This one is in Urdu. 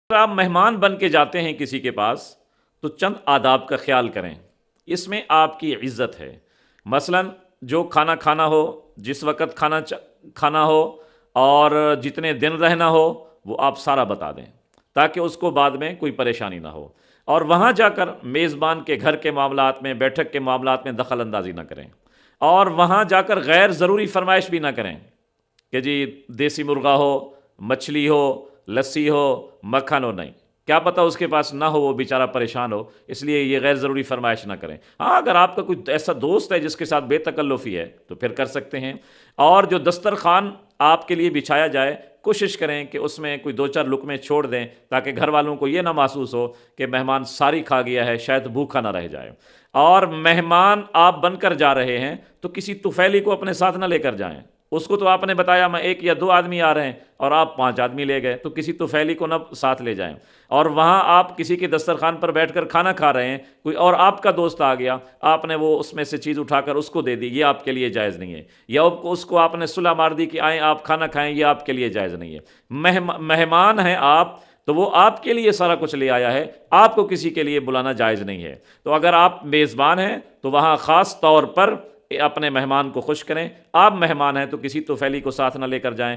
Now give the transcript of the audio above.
آپ مہمان بن کے جاتے ہیں کسی کے پاس تو چند آداب کا خیال کریں، اس میں آپ کی عزت ہے۔ مثلا جو کھانا کھانا ہو، جس وقت کھانا ہو، اور جتنے دن رہنا ہو، وہ آپ سارا بتا دیں تاکہ اس کو بعد میں کوئی پریشانی نہ ہو۔ اور وہاں جا کر میزبان کے گھر کے معاملات میں، بیٹھک کے معاملات میں دخل اندازی نہ کریں، اور وہاں جا کر غیر ضروری فرمائش بھی نہ کریں کہ جی دیسی مرغا ہو، مچھلی ہو، لسی ہو، مکھن ہو۔ نہیں، کیا پتہ اس کے پاس نہ ہو، وہ بیچارہ پریشان ہو، اس لیے یہ غیر ضروری فرمائش نہ کریں۔ ہاں، اگر آپ کا کوئی ایسا دوست ہے جس کے ساتھ بے تکلفی ہے تو پھر کر سکتے ہیں۔ اور جو دسترخوان آپ کے لیے بچھایا جائے، کوشش کریں کہ اس میں کوئی دو چار لقمے چھوڑ دیں تاکہ گھر والوں کو یہ نہ محسوس ہو کہ مہمان ساری کھا گیا ہے، شاید بھوکا نہ رہ جائے۔ اور مہمان آپ بن کر جا رہے ہیں تو کسی طفیلی کو اپنے ساتھ نہ لے کر جائیں۔ اس کو تو آپ نے بتایا میں 1 یا 2 آدمی آ رہے ہیں اور آپ 5 آدمی لے گئے، تو کسی طفیلی کو نہ ساتھ لے جائیں۔ اور وہاں آپ کسی کے دسترخوان پر بیٹھ کر کھانا کھا رہے ہیں، کوئی اور آپ کا دوست آ گیا، آپ نے وہ اس میں سے چیز اٹھا کر اس کو دے دی، یہ آپ کے لیے جائز نہیں ہے۔ یا اس کو آپ نے صلح مار دی کہ آئیں آپ کھانا کھائیں، یہ آپ کے لیے جائز نہیں ہے۔ مہمان ہیں آپ تو وہ آپ کے لیے سارا کچھ لے آیا ہے، آپ کو کسی کے لیے بلانا جائز نہیں ہے۔ تو اگر آپ میزبان ہیں تو وہاں خاص طور پر اپنے مہمان کو خوش کریں۔ آپ مہمان ہیں تو کسی طفیلی کو ساتھ نہ لے کر جائیں۔